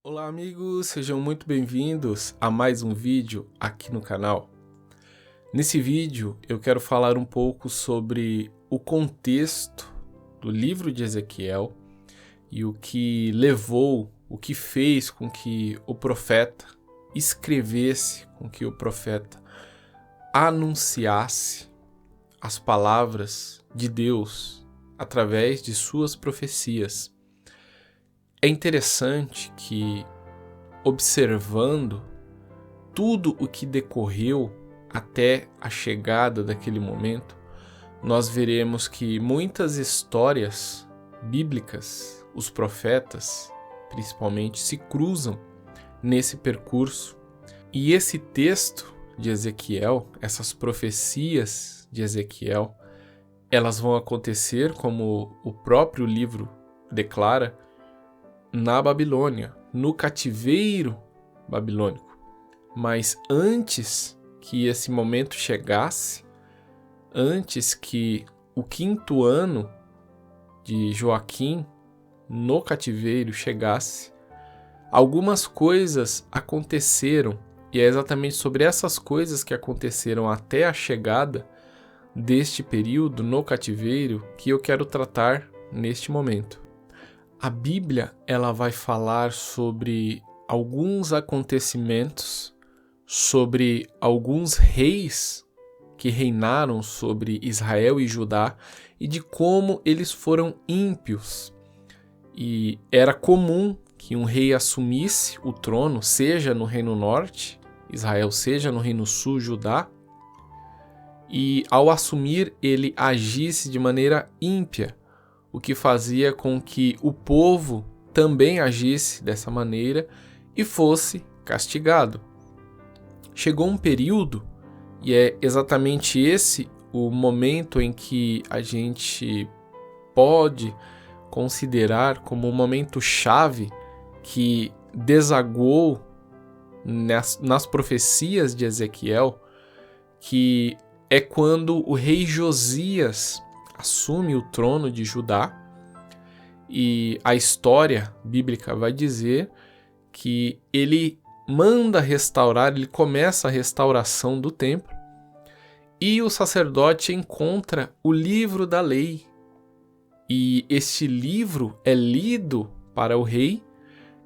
Olá amigos, sejam muito bem-vindos a mais um vídeo aqui no canal. Nesse vídeo eu quero falar um pouco sobre o contexto do livro de Ezequiel e o que levou, o que fez com que o profeta escrevesse, com que o profeta anunciasse as palavras de Deus através de suas profecias. É interessante que, observando tudo o que decorreu até a chegada daquele momento, nós veremos que muitas histórias bíblicas, os profetas, principalmente, se cruzam nesse percurso. E esse texto de Ezequiel, essas profecias de Ezequiel, elas vão acontecer, como o próprio livro declara, na Babilônia, no cativeiro babilônico. Mas antes que esse momento chegasse, antes que o 5º ano de Joaquim no cativeiro chegasse, algumas coisas aconteceram, e é exatamente sobre essas coisas que aconteceram até a chegada deste período no cativeiro que eu quero tratar neste momento. A Bíblia, ela vai falar sobre alguns acontecimentos, sobre alguns reis que reinaram sobre Israel e Judá e de como eles foram ímpios. E era comum que um rei assumisse o trono, seja no Reino Norte, Israel, seja no Reino Sul, Judá, e ao assumir ele agisse de maneira ímpia, o que fazia com que o povo também agisse dessa maneira e fosse castigado. Chegou um período, e é exatamente esse o momento em que a gente pode considerar como um momento chave que desaguou nas profecias de Ezequiel, que é quando o rei Josias assume o trono de Judá, e a história bíblica vai dizer que ele manda restaurar, ele começa a restauração do templo, e o sacerdote encontra o livro da lei, e este livro é lido para o rei,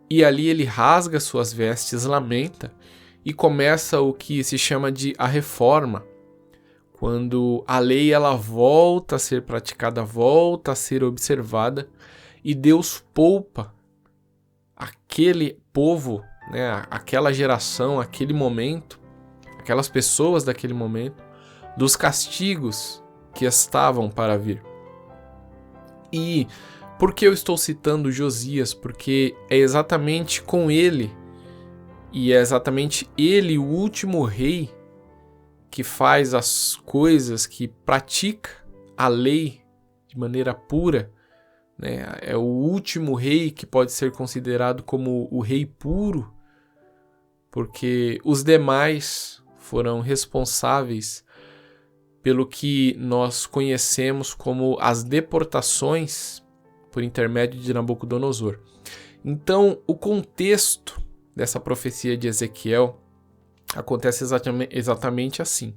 e ali ele rasga suas vestes, lamenta, e começa o que se chama de a reforma, quando a lei ela volta a ser praticada, volta a ser observada, e Deus poupa aquele povo, aquela geração, aquele momento, aquelas pessoas daquele momento, dos castigos que estavam para vir. E por que eu estou citando Josias? Porque é exatamente com ele, e é exatamente ele o último rei que faz as coisas, que pratica a lei de maneira pura, É o último rei que pode ser considerado como o rei puro, porque os demais foram responsáveis pelo que nós conhecemos como as deportações por intermédio de Nabucodonosor. Então, o contexto dessa profecia de Ezequiel acontece exatamente assim.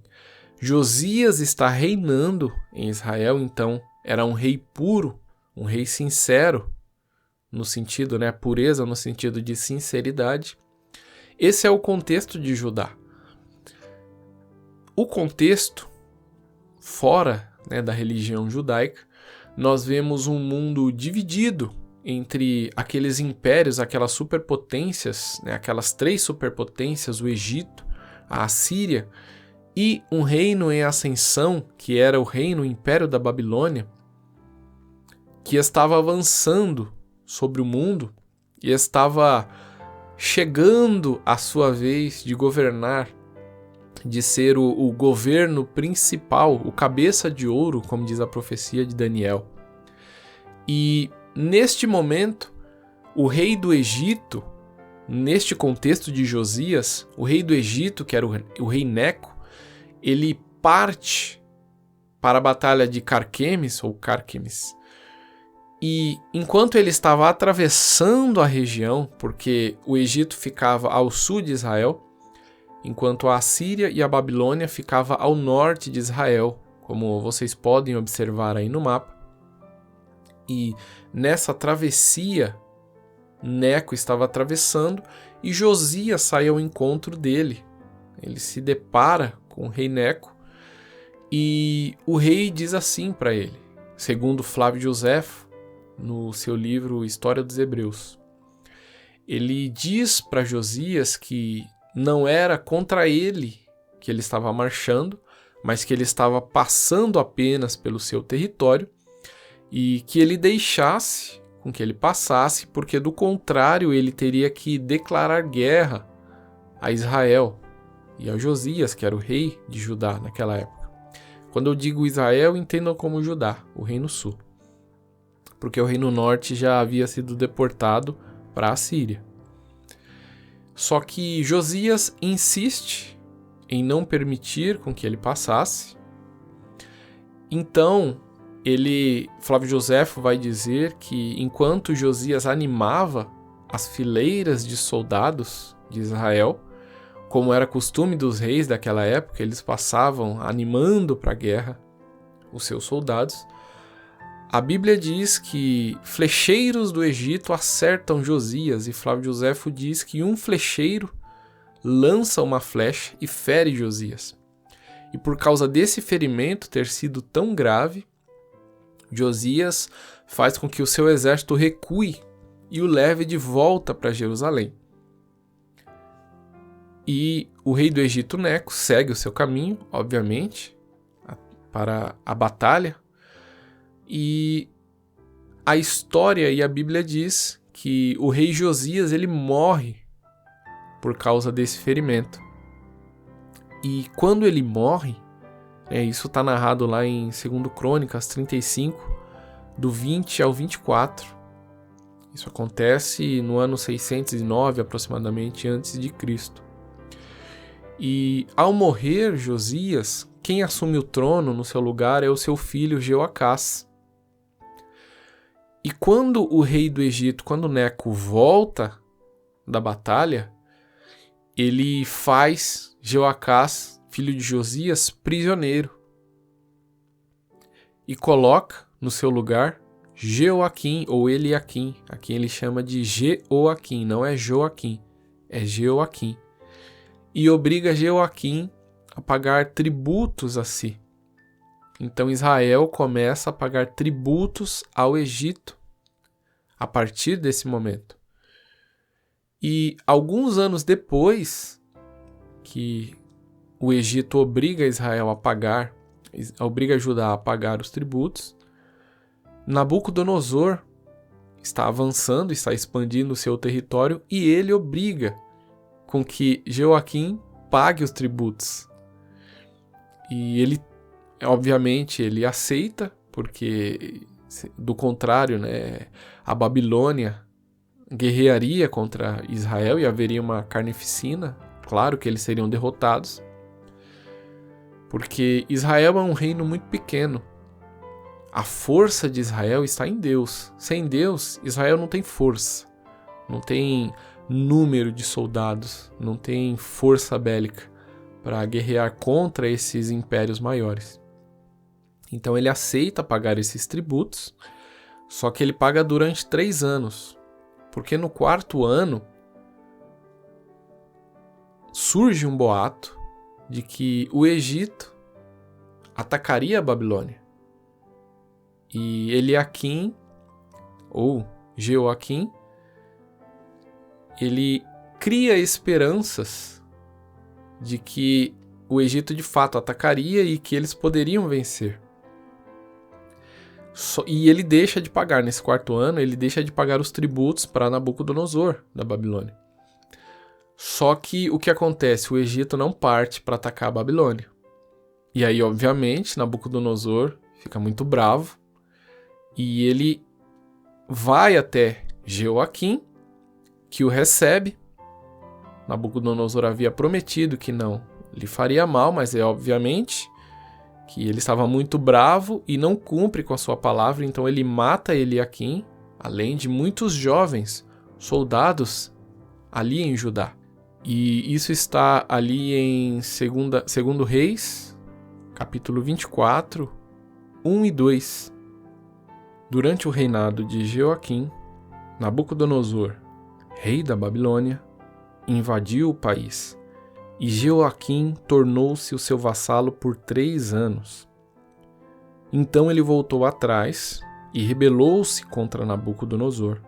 Josias está reinando em Israel, então era um rei puro, um rei sincero, no sentido, pureza no sentido de sinceridade. Esse é o contexto de Judá. O contexto, fora da religião judaica, nós vemos um mundo dividido entre aqueles impérios, aquelas superpotências, aquelas 3 superpotências, o Egito, a Assíria, e um reino em ascensão, que era o Império da Babilônia, que estava avançando sobre o mundo e estava chegando à sua vez de governar, de ser o governo principal, o cabeça de ouro, como diz a profecia de Daniel. E neste momento, o rei do Egito, neste contexto de Josias, o rei do Egito, que era o rei Neco, ele parte para a batalha de Carquemes, ou Carquemes, E enquanto ele estava atravessando a região, porque o Egito ficava ao sul de Israel, enquanto a Assíria e a Babilônia ficavam ao norte de Israel, como vocês podem observar aí no mapa. E nessa travessia, Neco estava atravessando e Josias sai ao encontro dele. Ele se depara com o rei Neco e o rei diz assim para ele, segundo Flávio Joséfo, no seu livro História dos Hebreus. Ele diz para Josias que não era contra ele que ele estava marchando, mas que ele estava passando apenas pelo seu território e que ele deixasse com que ele passasse, porque do contrário ele teria que declarar guerra a Israel e a Josias, que era o rei de Judá naquela época. Quando eu digo Israel, entendam como Judá, o reino sul, porque o reino norte já havia sido deportado para a Síria. Só que Josias insiste em não permitir com que ele passasse. Então, Flávio Joséfo vai dizer que enquanto Josias animava as fileiras de soldados de Israel, como era costume dos reis daquela época, eles passavam animando para a guerra os seus soldados. A Bíblia diz que flecheiros do Egito acertam Josias, e Flávio Joséfo diz que um flecheiro lança uma flecha e fere Josias. E por causa desse ferimento ter sido tão grave, Josias faz com que o seu exército recue e o leve de volta para Jerusalém. E o rei do Egito, Neco, segue o seu caminho, obviamente, para a batalha. E a história e a Bíblia diz que o rei Josias ele morre por causa desse ferimento. E quando ele morre, isso está narrado lá em 2 Crônicas 35, do 20 ao 24. Isso acontece no ano 609, aproximadamente, antes de Cristo. E ao morrer Josias, quem assume o trono no seu lugar é o seu filho Jeoacás. E quando o rei do Egito, quando Neco volta da batalha, ele faz Jeoacás, filho de Josias, prisioneiro. E coloca no seu lugar Jeoaquim ou Eliaquim. Aqui ele chama de Jeoaquim, não é Joaquim, é Jeoaquim. E obriga Jeoaquim a pagar tributos a si. Então Israel começa a pagar tributos ao Egito a partir desse momento. E alguns anos depois que o Egito obriga Israel a pagar, obriga Judá a pagar os tributos, Nabucodonosor está avançando, está expandindo o seu território e ele obriga com que Jeoaquim pague os tributos. E ele, obviamente, ele aceita, porque do contrário, a Babilônia guerrearia contra Israel e haveria uma carnificina. Claro que eles seriam derrotados, porque Israel é um reino muito pequeno. A força de Israel está em Deus. Sem Deus, Israel não tem força, não tem número de soldados, não tem força bélica para guerrear contra esses impérios maiores. Então ele aceita pagar esses tributos, só que ele paga durante 3 anos, porque no 4º ano surge um boato de que o Egito atacaria a Babilônia. E Eliaquim, ou Jeoaquim, ele cria esperanças de que o Egito de fato atacaria e que eles poderiam vencer. E ele deixa de pagar, nesse 4º ano, ele deixa de pagar os tributos para Nabucodonosor, da Babilônia. Só que o que acontece? O Egito não parte para atacar a Babilônia. E aí, obviamente, Nabucodonosor fica muito bravo e ele vai até Jeoaquim, que o recebe. Nabucodonosor havia prometido que não lhe faria mal, mas obviamente que ele estava muito bravo e não cumpre com a sua palavra, então ele mata Eliaquim, além de muitos jovens soldados ali em Judá. E isso está ali em 2 Reis, capítulo 24, 1 e 2. Durante o reinado de Jeoaquim, Nabucodonosor, rei da Babilônia, invadiu o país, e Jeoaquim tornou-se o seu vassalo por 3 anos. Então ele voltou atrás e rebelou-se contra Nabucodonosor.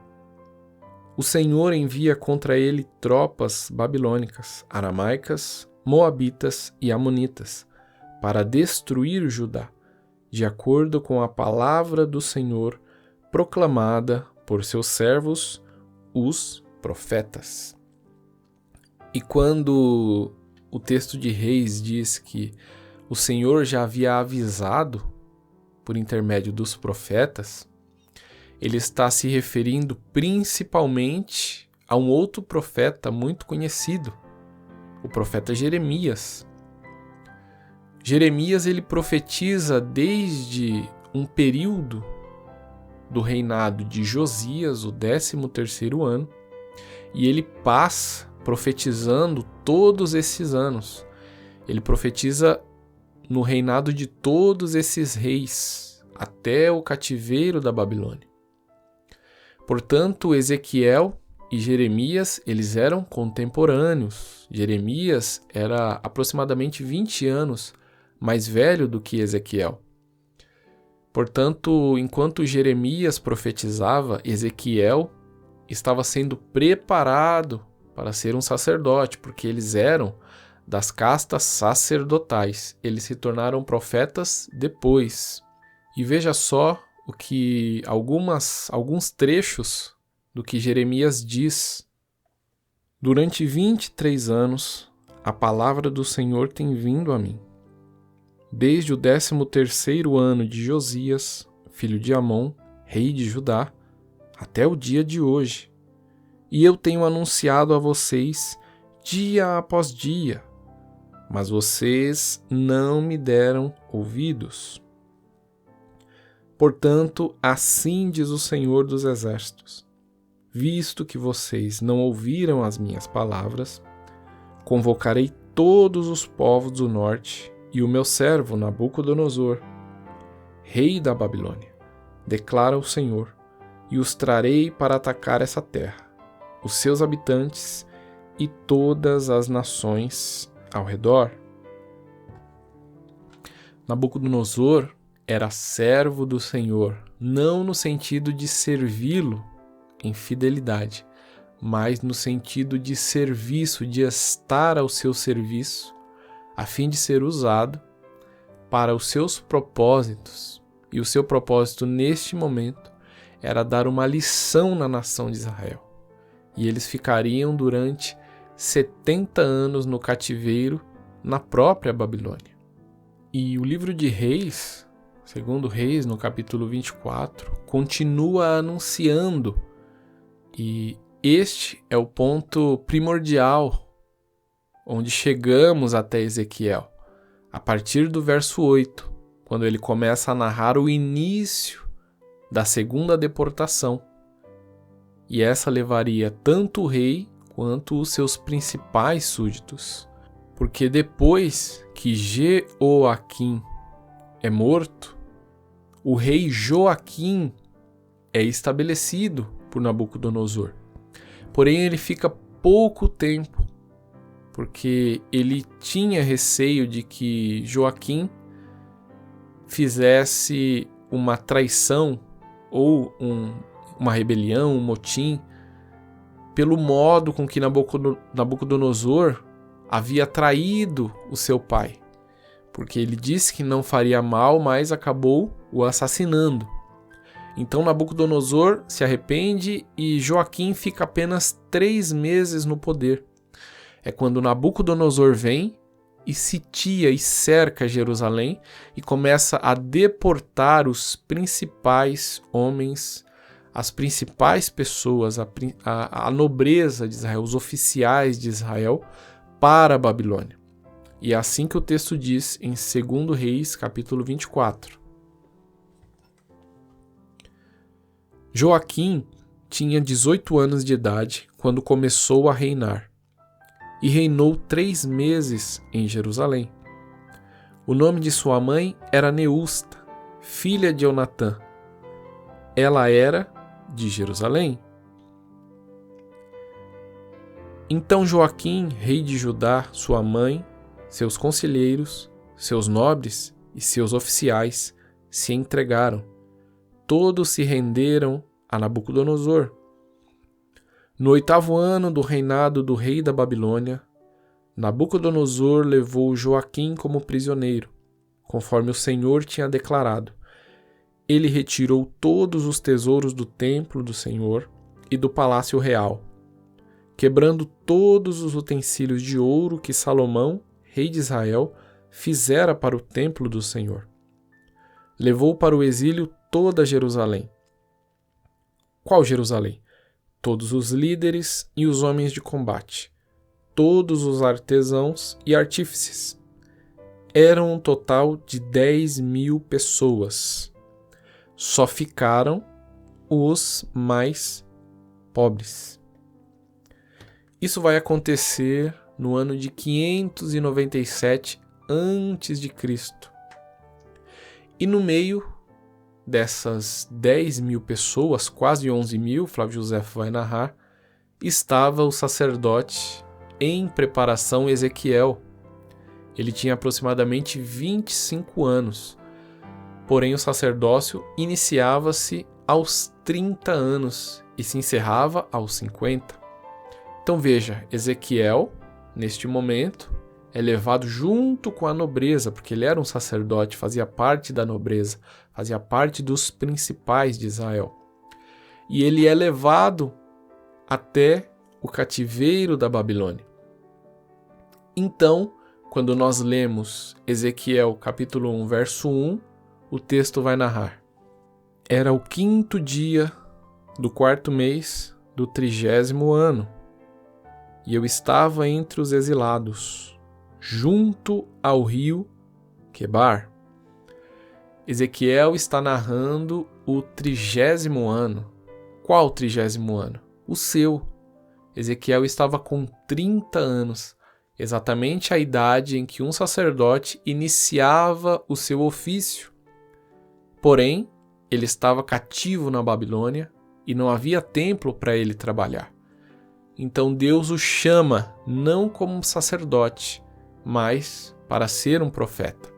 O Senhor envia contra ele tropas babilônicas, aramaicas, moabitas e amonitas, para destruir Judá, de acordo com a palavra do Senhor proclamada por seus servos, os profetas. E quando o texto de Reis diz que o Senhor já havia avisado por intermédio dos profetas, ele está se referindo principalmente a um outro profeta muito conhecido, o profeta Jeremias. Jeremias ele profetiza desde um período do reinado de Josias, o 13º ano, e ele passa profetizando todos esses anos. Ele profetiza no reinado de todos esses reis, até o cativeiro da Babilônia. Portanto, Ezequiel e Jeremias, eles eram contemporâneos. Jeremias era aproximadamente 20 anos mais velho do que Ezequiel. Portanto, enquanto Jeremias profetizava, Ezequiel estava sendo preparado para ser um sacerdote, porque eles eram das castas sacerdotais. Eles se tornaram profetas depois. E veja só o que alguns trechos do que Jeremias diz. Durante 23 anos, a palavra do Senhor tem vindo a mim. Desde o 13º ano de Josias, filho de Amon, rei de Judá, até o dia de hoje. E eu tenho anunciado a vocês dia após dia, mas vocês não me deram ouvidos. Portanto, assim diz o Senhor dos Exércitos: visto que vocês não ouviram as minhas palavras, convocarei todos os povos do norte e o meu servo Nabucodonosor, rei da Babilônia, declara o Senhor, e os trarei para atacar essa terra, os seus habitantes e todas as nações ao redor. Nabucodonosor era servo do Senhor, não no sentido de servi-lo em fidelidade, mas no sentido de serviço, de estar ao seu serviço, a fim de ser usado para os seus propósitos. E o seu propósito neste momento era dar uma lição na nação de Israel. E eles ficariam durante 70 anos no cativeiro na própria Babilônia. E o livro de Reis, segundo Reis, no capítulo 24, continua anunciando. E este é o ponto primordial onde chegamos até Ezequiel, a partir do verso 8, quando ele começa a narrar o início da segunda deportação. E essa levaria tanto o rei quanto os seus principais súditos. Porque depois que Jeoaquim é morto, o rei Joaquim é estabelecido por Nabucodonosor. Porém, ele fica pouco tempo, porque ele tinha receio de que Joaquim fizesse uma traição ou uma rebelião, um motim, pelo modo com que Nabucodonosor havia traído o seu pai. Porque ele disse que não faria mal, mas acabou o assassinando. Então Nabucodonosor se arrepende e Joaquim fica apenas 3 meses no poder. É quando Nabucodonosor vem e sitia e cerca Jerusalém e começa a deportar os principais homens, as principais pessoas, a nobreza de Israel, os oficiais de Israel, para a Babilônia. E é assim que o texto diz em 2 Reis, capítulo 24. Joaquim tinha 18 anos de idade quando começou a reinar, e reinou 3 meses em Jerusalém. O nome de sua mãe era Neusta, filha de Eunatã. Ela era de Jerusalém. Então Joaquim, rei de Judá, sua mãe, seus conselheiros, seus nobres e seus oficiais se entregaram. Todos se renderam a Nabucodonosor. No 8º ano do reinado do rei da Babilônia, Nabucodonosor levou Joaquim como prisioneiro, conforme o Senhor tinha declarado. Ele retirou todos os tesouros do templo do Senhor e do palácio real, quebrando todos os utensílios de ouro que Salomão, rei de Israel, fizera para o templo do Senhor. Levou para o exílio toda Jerusalém. Qual Jerusalém? Todos os líderes e os homens de combate, todos os artesãos e artífices. Eram um total de 10.000 pessoas. Só ficaram os mais pobres. Isso vai acontecer no ano de 597 a.C. E no meio dessas 10.000 pessoas, quase 11.000, Flávio José vai narrar, estava o sacerdote em preparação Ezequiel. Ele tinha aproximadamente 25 anos, porém o sacerdócio iniciava-se aos 30 anos e se encerrava aos 50. Então veja, Ezequiel, neste momento, é levado junto com a nobreza, porque ele era um sacerdote, fazia parte da nobreza, fazia parte dos principais de Israel. E ele é levado até o cativeiro da Babilônia. Então, quando nós lemos Ezequiel capítulo 1, verso 1, o texto vai narrar: Era o 5º dia do 4º mês do 30º ano, e eu estava entre os exilados, junto ao rio Quebar. Ezequiel está narrando o 30º ano. Qual 30º ano? O seu. Ezequiel estava com 30 anos, exatamente a idade em que um sacerdote iniciava o seu ofício. Porém, ele estava cativo na Babilônia e não havia templo para ele trabalhar. Então Deus o chama não como um sacerdote, mas para ser um profeta.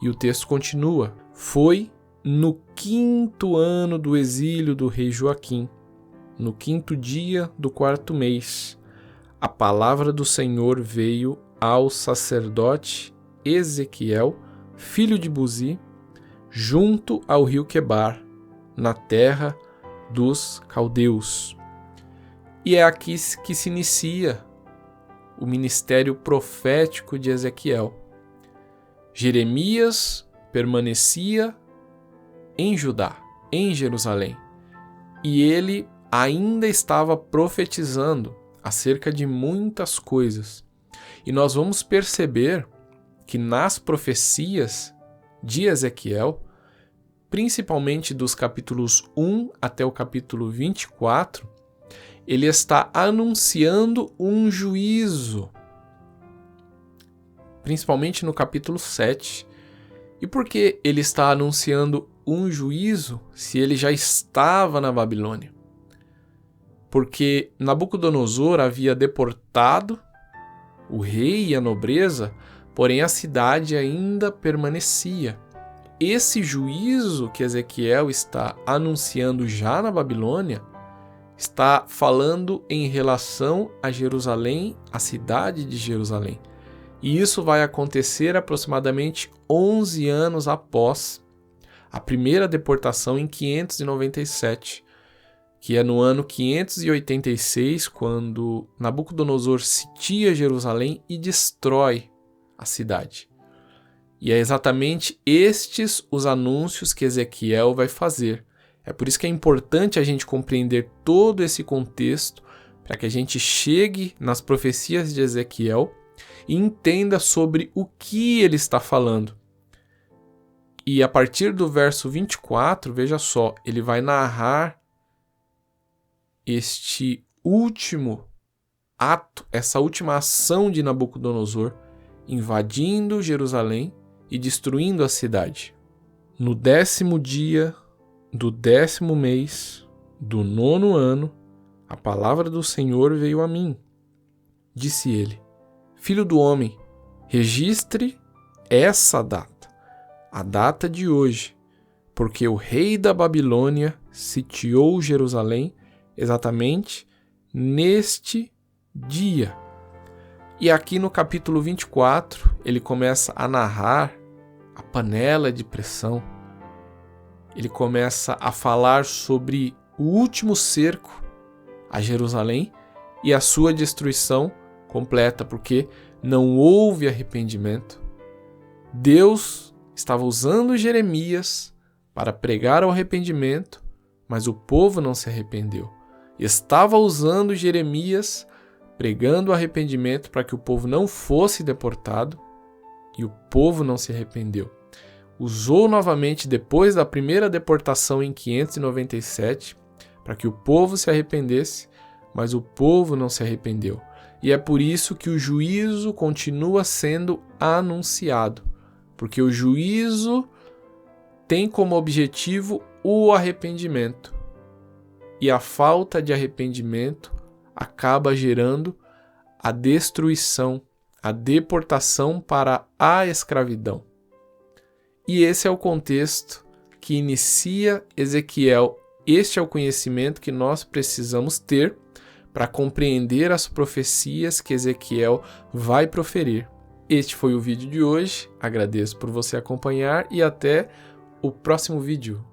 E o texto continua: Foi no 5º ano do exílio do rei Joaquim, no 5º dia do 4º mês, a palavra do Senhor veio ao sacerdote Ezequiel, filho de Buzi, junto ao rio Quebar, na terra dos caldeus. E é aqui que se inicia o ministério profético de Ezequiel. Jeremias permanecia em Judá, em Jerusalém, e ele ainda estava profetizando acerca de muitas coisas. E nós vamos perceber que nas profecias de Ezequiel, principalmente dos capítulos 1 até o capítulo 24, ele está anunciando um juízo, principalmente no capítulo 7. E por que ele está anunciando um juízo se ele já estava na Babilônia? Porque Nabucodonosor havia deportado o rei e a nobreza, porém a cidade ainda permanecia. Esse juízo que Ezequiel está anunciando já na Babilônia está falando em relação a Jerusalém, a cidade de Jerusalém. E isso vai acontecer aproximadamente 11 anos após a primeira deportação em 597, que é no ano 586, quando Nabucodonosor sitia Jerusalém e destrói a cidade. E é exatamente estes os anúncios que Ezequiel vai fazer. É por isso que é importante a gente compreender todo esse contexto, para que a gente chegue nas profecias de Ezequiel e entenda sobre o que ele está falando. E a partir do verso 24, veja só, ele vai narrar este último ato, essa última ação de Nabucodonosor, invadindo Jerusalém e destruindo a cidade. No 10º dia do 10º mês do 9º ano, a palavra do Senhor veio a mim. Disse ele: Filho do homem, registre essa data, a data de hoje, porque o rei da Babilônia sitiou Jerusalém exatamente neste dia. E aqui no capítulo 24, ele começa a narrar a panela de pressão. Ele começa a falar sobre o último cerco a Jerusalém e a sua destruição completa, porque não houve arrependimento. Deus estava usando Jeremias para pregar o arrependimento, mas o povo não se arrependeu. Estava usando Jeremias pregando o arrependimento para que o povo não fosse deportado, e o povo não se arrependeu. Usou novamente depois da primeira deportação em 597 para que o povo se arrependesse, mas o povo não se arrependeu. E é por isso que o juízo continua sendo anunciado, porque o juízo tem como objetivo o arrependimento. E a falta de arrependimento acaba gerando a destruição, a deportação para a escravidão. E esse é o contexto que inicia Ezequiel. Este é o conhecimento que nós precisamos ter para compreender as profecias que Ezequiel vai proferir. Este foi o vídeo de hoje. Agradeço por você acompanhar e até o próximo vídeo.